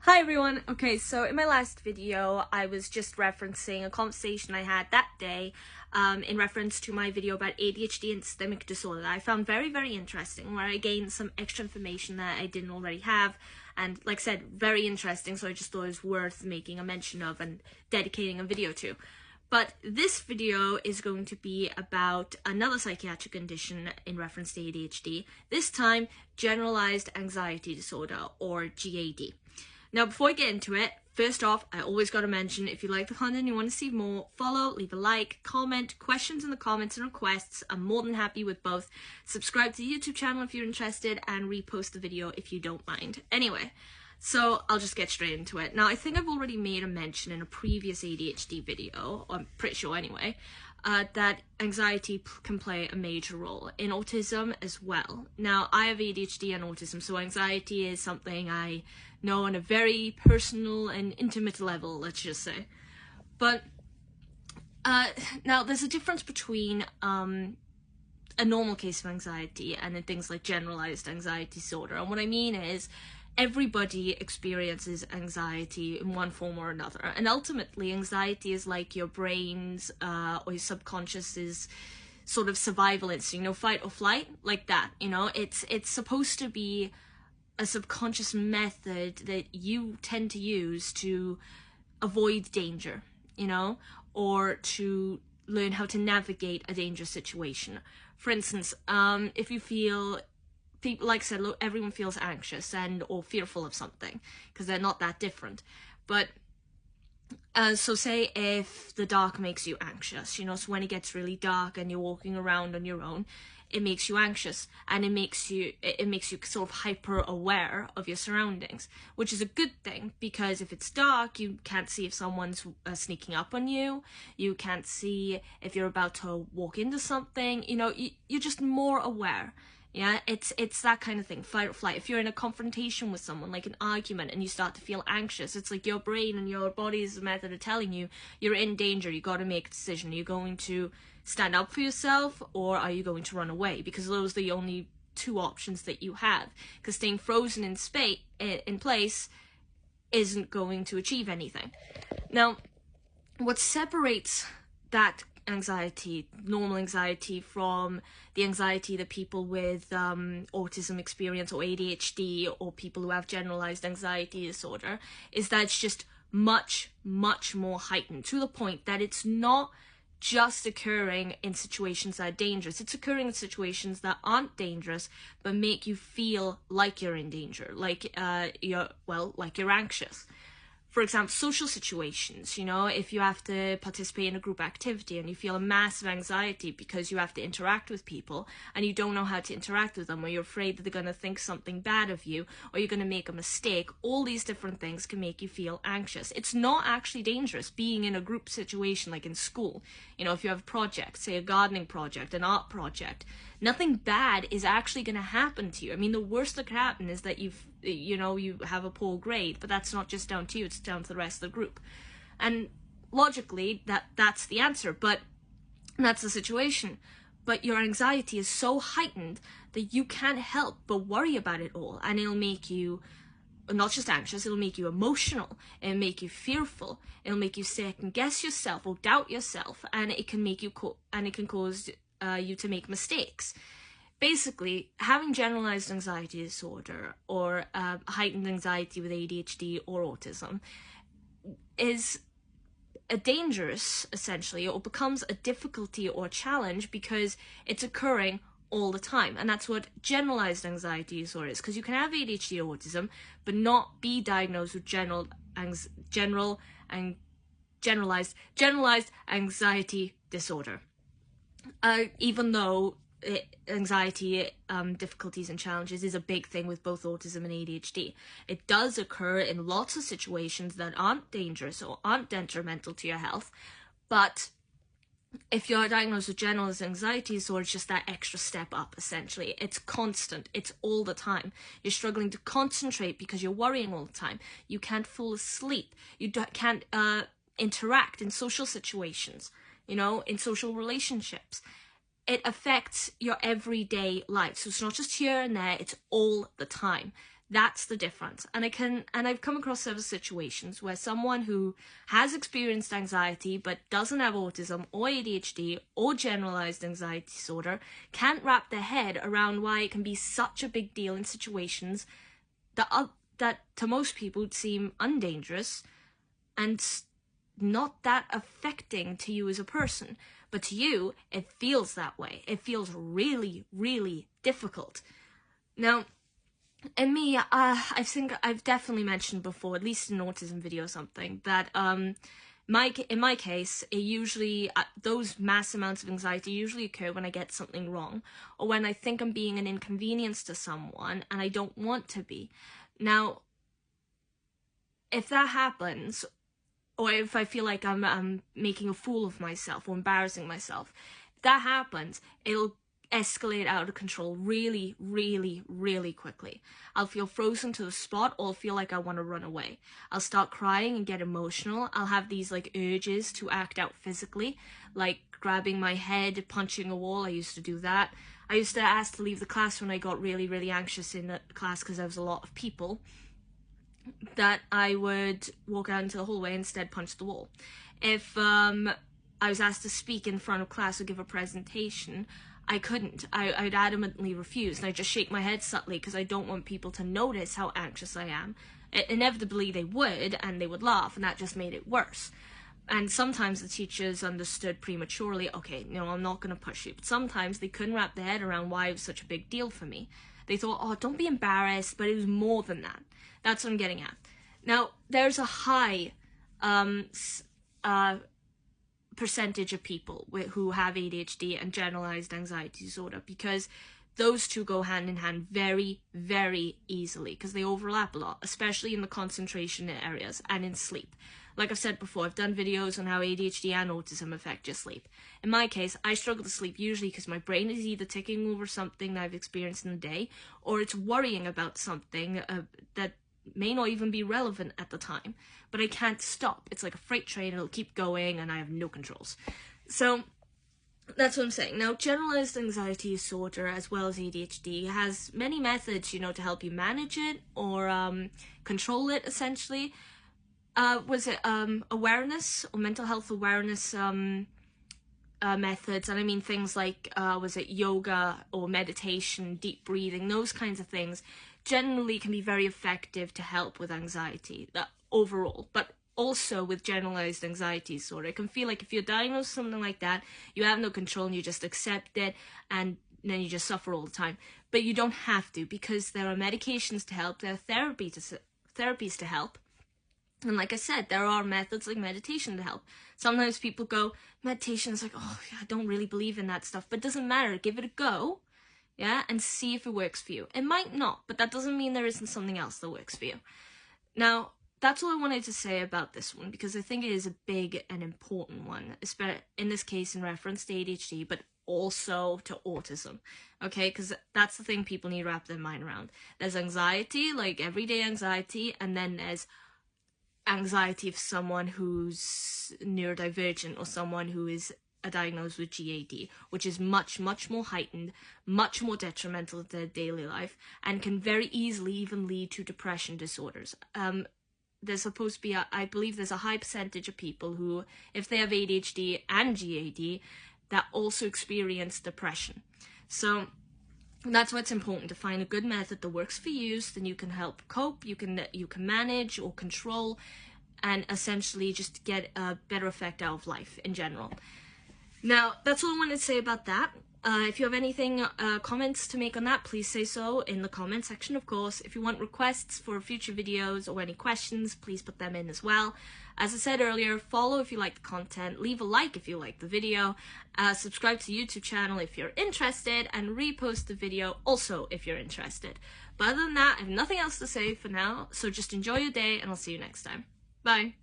Hi everyone! Okay, so in my last video, I was just referencing a conversation I had that day in reference to my video about ADHD and systemic disorder that I found very, very interesting, where I gained some extra information that I didn't already have, and like I said, very interesting, so I just thought it was worth making a mention of and dedicating a video to. But this video is going to be about another psychiatric condition in reference to ADHD, this time generalized anxiety disorder, or GAD. Now, before I get into it, first off, I always got to mention, if you like the content and you want to see more, follow, leave a like, comment, questions in the comments and requests. I'm more than happy with both. Subscribe to the YouTube channel if you're interested, and repost the video if you don't mind. Anyway, so I'll just get straight into it. Now, I think I've already made a mention in a previous ADHD video, or I'm pretty sure anyway, that anxiety can play a major role in autism as well. Now, I have ADHD and autism, so anxiety is something I know on a very personal and intimate level, let's just say. But now there's a difference between a normal case of anxiety and then things like generalized anxiety disorder. And what I mean is, everybody experiences anxiety in one form or another, and ultimately anxiety is like your brain's or your subconscious's sort of survival instinct, fight or flight, like that. It's supposed to be a subconscious method that you tend to use to avoid danger, or to learn how to navigate a dangerous situation. For instance, if you feel, like I said, look, everyone feels anxious or fearful of something, because they're not that different. But so say if the dark makes you anxious, so when it gets really dark and you're walking around on your own, it makes you anxious, and it makes you sort of hyper aware of your surroundings, which is a good thing, because if it's dark, you can't see if someone's sneaking up on you, you can't see if you're about to walk into something, you're just more aware. Yeah, it's that kind of thing, fight or flight. If you're in a confrontation with someone, like an argument, and you start to feel anxious, it's like your brain and your body's method of telling you you're in danger, you got to make a decision. Are you going to stand up for yourself, or are you going to run away? Because those are the only two options that you have, because staying frozen in place isn't going to achieve anything. Now, what separates that normal anxiety, from the anxiety that people with autism experience, or ADHD, or people who have generalized anxiety disorder, is that it's just much, much more heightened, to the point that it's not just occurring in situations that are dangerous. It's occurring in situations that aren't dangerous, but make you feel like you're in danger, like you're anxious. For example, social situations, if you have to participate in a group activity and you feel a massive anxiety because you have to interact with people and you don't know how to interact with them, or you're afraid that they're going to think something bad of you, or you're going to make a mistake, all these different things can make you feel anxious. It's not actually dangerous being in a group situation, like in school. If you have a project, say a gardening project, an art project, nothing bad is actually going to happen to you. I mean, the worst that could happen is that you have a poor grade, but that's not just down to you, it's down to the rest of the group. And logically, that's the answer, but that's the situation. But your anxiety is so heightened that you can't help but worry about it all, and it'll make you not just anxious, it'll make you emotional, it'll make you fearful, it'll make you second guess yourself or doubt yourself, and it can make you cause you to make mistakes. Basically, having generalized anxiety disorder, or heightened anxiety with ADHD or autism, is a dangerous, essentially, or becomes a difficulty or challenge because it's occurring all the time. And that's what generalized anxiety disorder is, because you can have ADHD or autism but not be diagnosed with generalized anxiety disorder, even though anxiety difficulties and challenges is a big thing with both autism and ADHD. It does occur in lots of situations that aren't dangerous or aren't detrimental to your health, but if you're diagnosed with generalized anxiety disorder, it's just that extra step up, essentially. It's constant. It's all the time. You're struggling to concentrate because you're worrying all the time. You can't fall asleep. You can't interact in social situations, in social relationships. It affects your everyday life. So it's not just here and there, it's all the time. That's the difference. And I've come across several situations where someone who has experienced anxiety but doesn't have autism or ADHD or generalized anxiety disorder can't wrap their head around why it can be such a big deal in situations that to most people would seem undangerous and not that affecting to you as a person. But to you, it feels that way. It feels really, really difficult. Now, and me, I think I've definitely mentioned before, at least in an autism video or something, that in my case, it usually, those mass amounts of anxiety usually occur when I get something wrong, or when I think I'm being an inconvenience to someone, and I don't want to be. Now, if that happens, or if I feel like I'm making a fool of myself or embarrassing myself, if that happens, it'll escalate out of control really, really, really quickly. I'll feel frozen to the spot, or I'll feel like I want to run away. I'll start crying and get emotional. I'll have these like urges to act out physically, like grabbing my head, punching a wall. I used to do that. I used to ask to leave the class when I got really, really anxious in the class because there was a lot of people, that I would walk out into the hallway and instead punch the wall. If I was asked to speak in front of class or give a presentation, I couldn't. I'd adamantly refuse, and I'd just shake my head subtly because I don't want people to notice how anxious I am. Inevitably they would, and they would laugh, and that just made it worse. And sometimes the teachers understood prematurely, okay, no, I'm not going to push you. But sometimes they couldn't wrap their head around why it was such a big deal for me. They thought, oh, don't be embarrassed, but it was more than that. That's what I'm getting at. Now, there's a high percentage of people who have ADHD and generalized anxiety disorder, because those two go hand in hand very, very easily, because they overlap a lot, especially in the concentration areas and in sleep. Like I've said before, I've done videos on how ADHD and autism affect your sleep. In my case, I struggle to sleep usually because my brain is either ticking over something that I've experienced in the day, or it's worrying about something that may not even be relevant at the time, but I can't stop. It's like a freight train, it'll keep going, and I have no controls. So that's what I'm saying. Now, generalized anxiety disorder, as well as ADHD, has many methods, to help you manage it or control it, essentially. Awareness or mental health awareness methods, and I mean things like, yoga or meditation, deep breathing, those kinds of things generally can be very effective to help with anxiety overall, but also with generalized anxiety disorder. It can feel like if you're diagnosed with something like that, you have no control and you just accept it, and then you just suffer all the time. But you don't have to, because there are medications to help, there are therapies to help. And like I said, there are methods like meditation to help. Sometimes people go, meditation is like, oh, I don't really believe in that stuff. But it doesn't matter. Give it a go, yeah, and see if it works for you. It might not, but that doesn't mean there isn't something else that works for you. Now, that's all I wanted to say about this one, because I think it is a big and important one, especially in this case in reference to ADHD, but also to autism, okay? Because that's the thing people need to wrap their mind around. There's anxiety, like everyday anxiety, and then there's anxiety of someone who's neurodivergent or someone who is diagnosed with GAD, which is much, much more heightened, much more detrimental to their daily life, and can very easily even lead to depression disorders. There's supposed to be, I believe there's a high percentage of people who, if they have ADHD and GAD, that also experience depression. So that's why it's important to find a good method that works for you, so then you can help cope, you can manage or control, and essentially just get a better effect out of life in general. Now, that's all I wanted to say about that. If you have anything, comments to make on that, please say so in the comment section, of course. If you want requests for future videos or any questions, please put them in as well. As I said earlier, follow if you like the content, leave a like if you like the video, subscribe to the YouTube channel if you're interested, and repost the video also if you're interested. But other than that, I have nothing else to say for now, so just enjoy your day, and I'll see you next time. Bye!